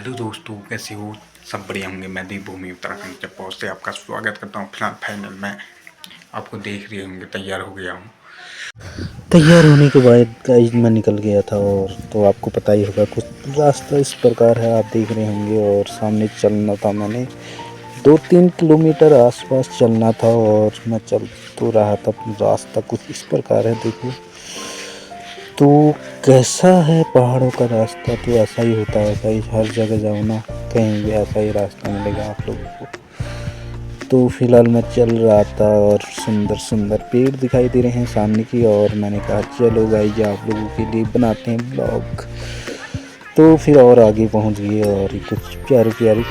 Hello दोस्तों, कैसे हो? सब बढ़िया होंगे। मैं देवभूमि उत्तराखंड के पहुँच से आपका स्वागत करता हूँ। फिलहाल फाइनल में आपको देख रहे होंगे, तैयार हो गया हूँ। तैयार होने के बाद गाइस मैं निकल गया था। और तो आपको पता ही होगा, कुछ रास्ता इस प्रकार है, आप देख रहे होंगे। और सामने चलना था, मैंने 2-3 किलोमीटर आसपास चलना था और मैं चल तो रहा था। रास्ता कुछ इस प्रकार है, देखो तो कैसा है पहाड़ों का रास्ता। तो ऐसा ही होता है गाइस, हर जगह जाओ ना, कहीं भी ऐसा ही रास्ता मिलेगा आप लोगों को। तो फिलहाल मैं चल रहा था और सुंदर सुंदर पेड़ दिखाई दे रहे हैं सामने की। और मैंने कहा चलो गाइस, आप लोगों के लिए बनाते हैं ब्लॉग। तो फिर और आगे पहुंच गए और कुछ प्यारे प्यारे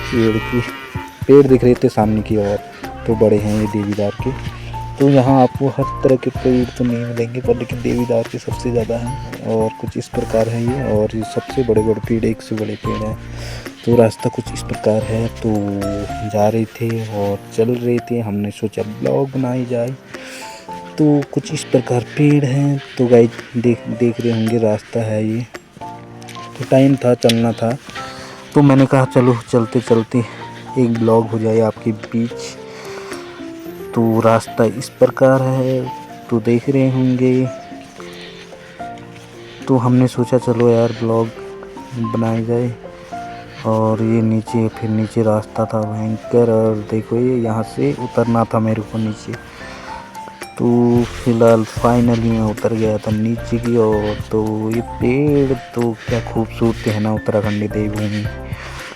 पेड़ दिख रहे थे सामने की ओर। तो बड़े हैं ये देवीदार के। तो यहाँ आपको हर तरह के पेड़ तो नहीं मिलेंगे, पर लेकिन देवीदार के सबसे ज़्यादा हैं। और कुछ इस प्रकार है ये, और ये सबसे बड़े बड़े पेड़, एक से बड़े पेड़ हैं। तो रास्ता कुछ इस प्रकार है। तो जा रहे थे और चल रहे थे, हमने सोचा ब्लॉग बनाई जाए। तो कुछ इस प्रकार पेड़ हैं। तो गाइस देख रहे होंगे, रास्ता है ये। तो टाइम था, चलना था। तो मैंने कहा चलो चलते चलते एक ब्लॉग हो जाए आपके बीच। तो रास्ता इस प्रकार है, तो देख रहे होंगे। तो हमने सोचा चलो यार ब्लॉग बनाई जाए। और ये नीचे, फिर नीचे रास्ता था भयंकर। और देखो ये यहाँ से उतरना था मेरे को नीचे। तो फिलहाल फाइनली मैं उतर गया था नीचे की ओर। तो ये पेड़ तो क्या खूबसूरत है ना, उत्तराखंडी देवभूमि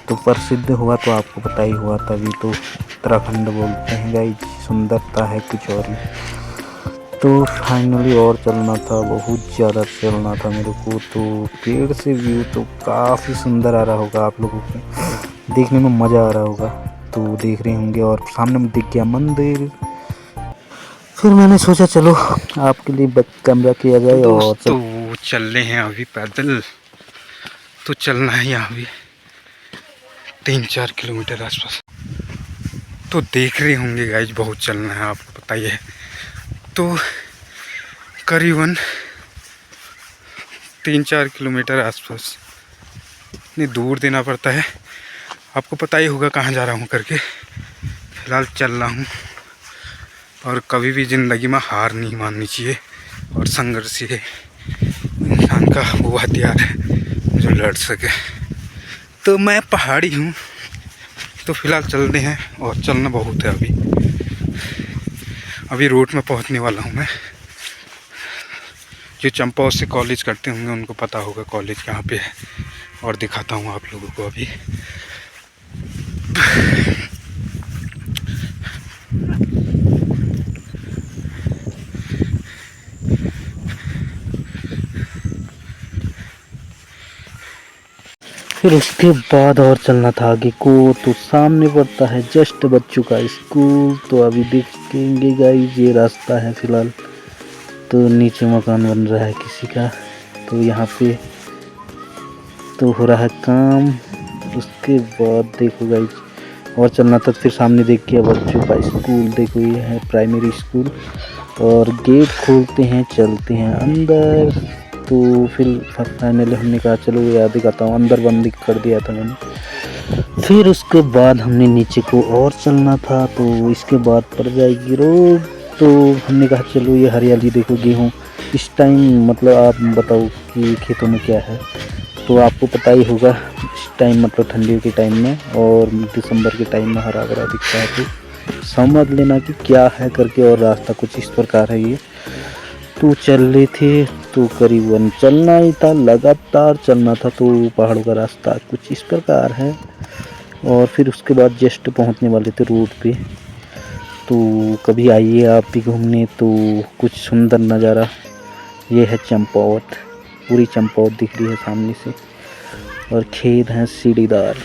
तो प्रसिद्ध हुआ, तो आपको पता ही हुआ, तभी तो उत्तराखंड बोलते हैं गाइस। सुंदरता है कुछ और ही। तो फाइनली और चलना था, बहुत ज़्यादा चलना था मेरे को। तो पेड़ से व्यू तो काफ़ी सुंदर आ रहा होगा आप लोगों को, देखने में मज़ा आ रहा होगा। तो देख रहे होंगे और सामने में दिख गया मंदिर। फिर मैंने सोचा चलो आपके लिए बैक कैमरा किया तो जाए और दोस्तों, चल रहे हैं अभी पैदल। तो चलना है यहाँ भी 3-4 किलोमीटर आसपास। तो देख रहे होंगे गाइज, बहुत चलना है, आपको पता ही है। तो करीबन 3-4 किलोमीटर आसपास इतनी दूर देना पड़ता है। आपको पता ही होगा कहाँ जा रहा हूँ करके। फिलहाल चल रहा हूँ। और कभी भी ज़िंदगी में हार नहीं माननी चाहिए। और संघर्ष ये इंसान का वो हथियार है जो लड़ सके। तो मैं पहाड़ी हूँ, तो फिलहाल चलते हैं। और चलना बहुत है अभी रोड में पहुँचने वाला हूँ मैं। जो चंपावत से कॉलेज करते होंगे उनको पता होगा कॉलेज कहाँ पे है। और दिखाता हूँ आप लोगों को अभी। फिर उसके बाद और चलना था आगे को। तो सामने पड़ता है जस्ट बच्चों का स्कूल। तो अभी देखेंगे गाइस, ये रास्ता है फिलहाल। तो नीचे मकान बन रहा है किसी का। तो यहाँ पे तो हो रहा है काम। उसके बाद देखो गाइस और चलना था। फिर सामने देखिए बच्चों का स्कूल, देखो ये है प्राइमरी स्कूल। और गेट खोलते हैं, चलते हैं अंदर। तो फिर फाइनली हमने कहा चलो याद दिखाता हूँ, अंदर बंद कर दिया था मैंने। फिर उसके बाद हमने नीचे को और चलना था। तो इसके बाद पड़ जाएगी रोड। तो हमने कहा चलो ये हरियाली देखो, गेहूँ इस टाइम, मतलब आप बताओ कि खेतों में क्या है। तो आपको पता ही होगा, इस टाइम मतलब ठंडियों के टाइम में और दिसंबर के टाइम में हरा भरा दिखता है। तो समझ लेना कि क्या है करके। और रास्ता कुछ इस प्रकार है ये। तो चल रहे थे, तो करीबन चलना ही था, लगातार चलना था। तो पहाड़ों का रास्ता कुछ इस प्रकार है। और फिर उसके बाद जस्ट पहुंचने वाले थे रोड पे। तो कभी आइए आप भी घूमने। तो कुछ सुंदर नज़ारा ये है चंपावत। पूरी चंपावत दिख रही है सामने से। और खेत हैं सीढ़ीदार।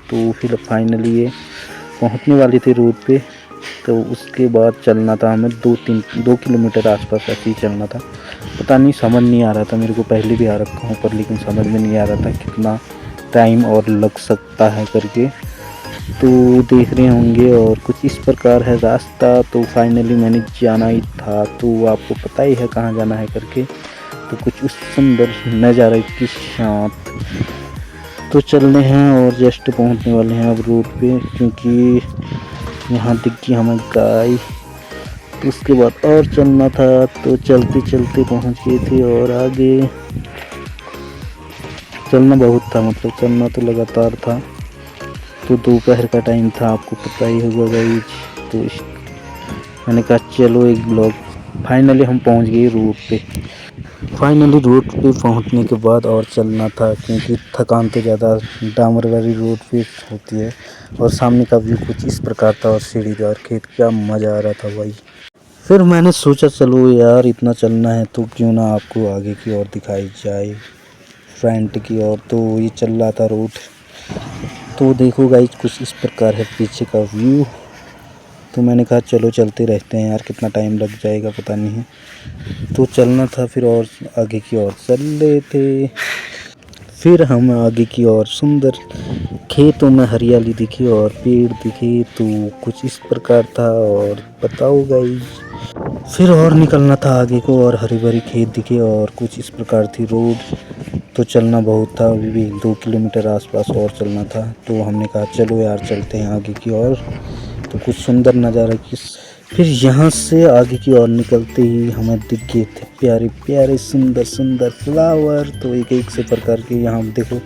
तो फिर फाइनली ये पहुंचने वाले थे रोड पे। तो उसके बाद चलना था हमें 2 किलोमीटर आसपास ऐसे ही चलना था। पता नहीं, समझ नहीं आ रहा था मेरे को, पहले भी आ रखा हूँ पर लेकिन समझ में नहीं आ रहा था कितना टाइम और लग सकता है करके। तो देख रहे होंगे और कुछ इस प्रकार है रास्ता। तो फाइनली मैंने जाना ही था, तो आपको पता ही है कहाँ जाना है करके। तो कुछ उस सुंदर नज़ारे के साथ तो चलने हैं और जस्ट पहुंचने वाले हैं अब रोड पे, क्योंकि यहाँ दिखी हमें गाय। तो उसके बाद और चलना था, तो चलते चलते पहुंच गए थे। और आगे चलना बहुत था, मतलब चलना तो लगातार था। तो दोपहर का टाइम था, आपको पता ही होगा गाइस। तो मैंने कहा चलो एक ब्लॉग। फाइनली हम पहुंच गए रोड पे। फाइनली रोड पे पहुंचने के बाद और चलना था, क्योंकि थकान तो ज़्यादा डामर वाली रोड पे होती है। और सामने का व्यू कुछ इस प्रकार था और सीढ़ीदार खेत, क्या मज़ा आ रहा था भाई। फिर मैंने सोचा चलो यार इतना चलना है तो क्यों ना आपको आगे की ओर दिखाई जाए, फ्रंट की ओर। तो ये चल रहा था रोड। तो देखो गाइस कुछ इस प्रकार है पीछे का व्यू। तो मैंने कहा चलो चलते रहते हैं यार, कितना टाइम लग जाएगा पता नहीं। तो चलना था फिर, और आगे की ओर चल रहे थे। फिर हम आगे की ओर सुंदर खेतों में हरियाली दिखी और पेड़ दिखे, तो कुछ इस प्रकार था। और बताओ गाइस, फिर और निकलना था आगे को और हरी भरी खेत दिखे और कुछ इस प्रकार थी रोड। तो चलना बहुत था, अभी भी 2 किलोमीटर आसपास और चलना था। तो हमने कहा चलो यार चलते हैं आगे की ओर। तो कुछ सुंदर नज़ारा की। फिर यहाँ से आगे की ओर निकलते ही हमें दिख गए थे प्यारे प्यारे सुंदर सुंदर फ्लावर। तो एक एक से प्रकार के यहाँ देखो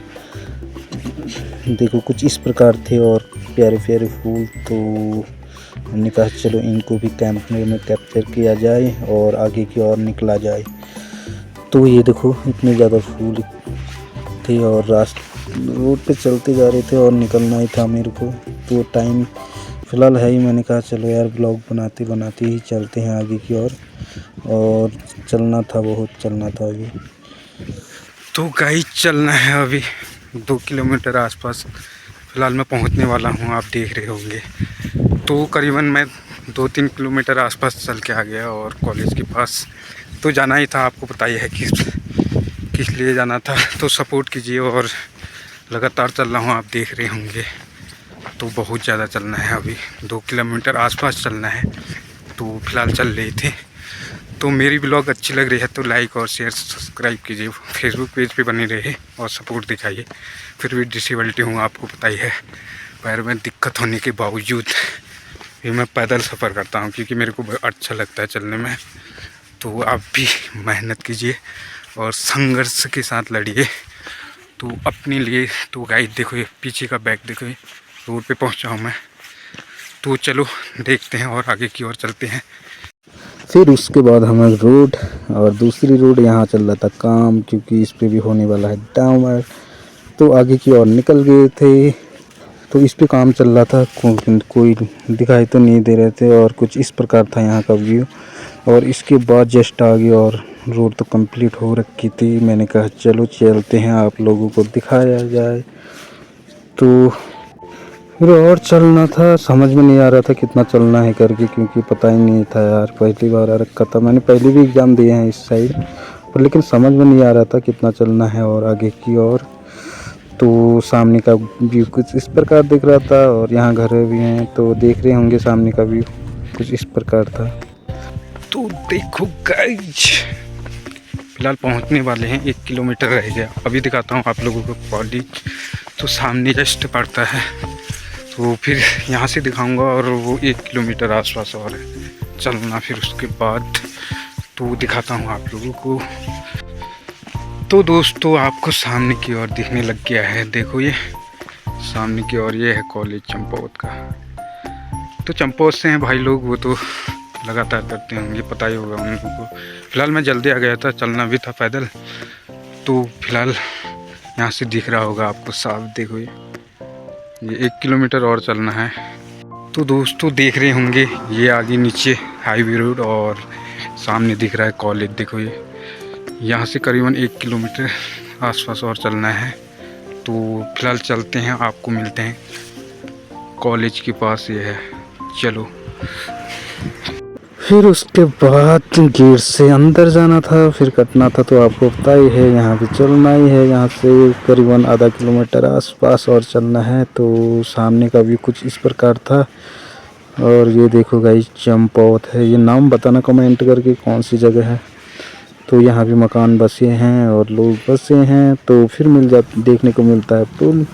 देखो कुछ इस प्रकार थे और प्यारे प्यारे फूल। तो हमने कहा चलो इनको भी कैमरे में कैप्चर किया जाए और आगे की ओर निकला जाए। तो ये देखो इतने ज़्यादा फूल थे और रोड पे चलते जा रहे थे और निकलना ही था मेरे को। तो टाइम फ़िलहाल है ही, मैंने कहा चलो यार ब्लॉग बनाते बनाते ही चलते हैं आगे की ओर। और चलना था, बहुत चलना था अभी। तो गाइस चलना है अभी 2 किलोमीटर आसपास। फ़िलहाल मैं पहुंचने वाला हूं, आप देख रहे होंगे। तो करीबन मैं 2-3 किलोमीटर आसपास चल के आ गया और कॉलेज के पास तो जाना ही था। आपको पता ही है किस लिए जाना था। तो सपोर्ट कीजिए, और लगातार चल रहा हूँ, आप देख रहे होंगे। तो बहुत ज़्यादा चलना है, अभी 2 किलोमीटर आसपास चलना है। तो फिलहाल चल रहे थे। तो मेरी ब्लॉग अच्छी लग रही है तो लाइक और शेयर सब्सक्राइब कीजिए। फेसबुक पेज पे बने रहे और सपोर्ट दिखाइए। फिर भी डिसेबिलिटी हूँ, आपको पता ही है। पैर में दिक्कत होने के बावजूद भी मैं पैदल सफ़र करता हूँ, क्योंकि मेरे को अच्छा लगता है चलने में। तो आप भी मेहनत कीजिए और संघर्ष के साथ लड़िए तो अपने लिए। तो गाइस देखो, ये पीछे का बैग देखो, ये रोड पे पहुंचा हूं मैं। तो चलो देखते हैं और आगे की ओर चलते हैं। फिर उसके बाद हमारी रोड और दूसरी रोड यहाँ चल रहा था काम, क्योंकि इस पे भी होने वाला है डामर। तो आगे की ओर निकल गए थे। तो इस पे काम चल रहा था, कोई दिखाई तो नहीं दे रहे थे और कुछ इस प्रकार था यहाँ का व्यू। और इसके बाद जस्ट आगे और रोड तो कंप्लीट हो रखी थी। मैंने कहा चलो चलते हैं, आप लोगों को दिखाया जाए। तो फिर और चलना था, समझ में नहीं आ रहा था कितना चलना है करके, क्योंकि पता ही नहीं था यार, पहली बार आ रखा था। मैंने पहले भी एग्ज़ाम दिए हैं इस साइड पर, लेकिन समझ में नहीं आ रहा था कितना चलना है और आगे की ओर। तो सामने का व्यू कुछ इस प्रकार दिख रहा था और यहाँ घर भी हैं, तो देख रहे होंगे सामने का व्यू कुछ इस प्रकार था। तो देखो गाइस, फिलहाल पहुंचने वाले हैं, 1 किलोमीटर रह गया। अभी दिखाता हूं आप लोगों को कॉलेज। तो सामने जस्ट पड़ता है, तो फिर यहाँ से दिखाऊंगा। और वो 1 किलोमीटर आसपास और है चलना। फिर उसके बाद तो दिखाता हूँ आप लोगों को। तो दोस्तों आपको सामने की ओर दिखने लग गया है, देखो ये सामने की ओर ये है कॉलेज चंपावत का। तो चंपावत से हैं भाई लोग, वो तो लगातार करते होंगे, पता ही होगा उन लोगों को। फिलहाल मैं जल्दी आ गया था, चलना भी था पैदल। तो फिलहाल यहाँ से दिख रहा होगा आपको साफ, देखो ये 1 किलोमीटर और चलना है। तो दोस्तों देख रहे होंगे ये आगे नीचे हाईवे रोड और सामने दिख रहा है कॉलेज। देखो ये यहाँ से करीबन 1 किलोमीटर आसपास और चलना है। तो फिलहाल चलते हैं, आपको मिलते हैं कॉलेज के पास, ये है। चलो। फिर उसके बाद गेट से अंदर जाना था, फिर कटना था। तो आपको पता ही है यहाँ पे चलना ही है, यहाँ से करीबन आधा किलोमीटर आसपास और चलना है। तो सामने का भी कुछ इस प्रकार था। और ये देखो गाइस चंपावत है, ये नाम बताना कमेंट करके कौन सी जगह है। तो यहाँ भी मकान बसे हैं और लोग बसे हैं, तो फिर देखने को मिलता है पुल।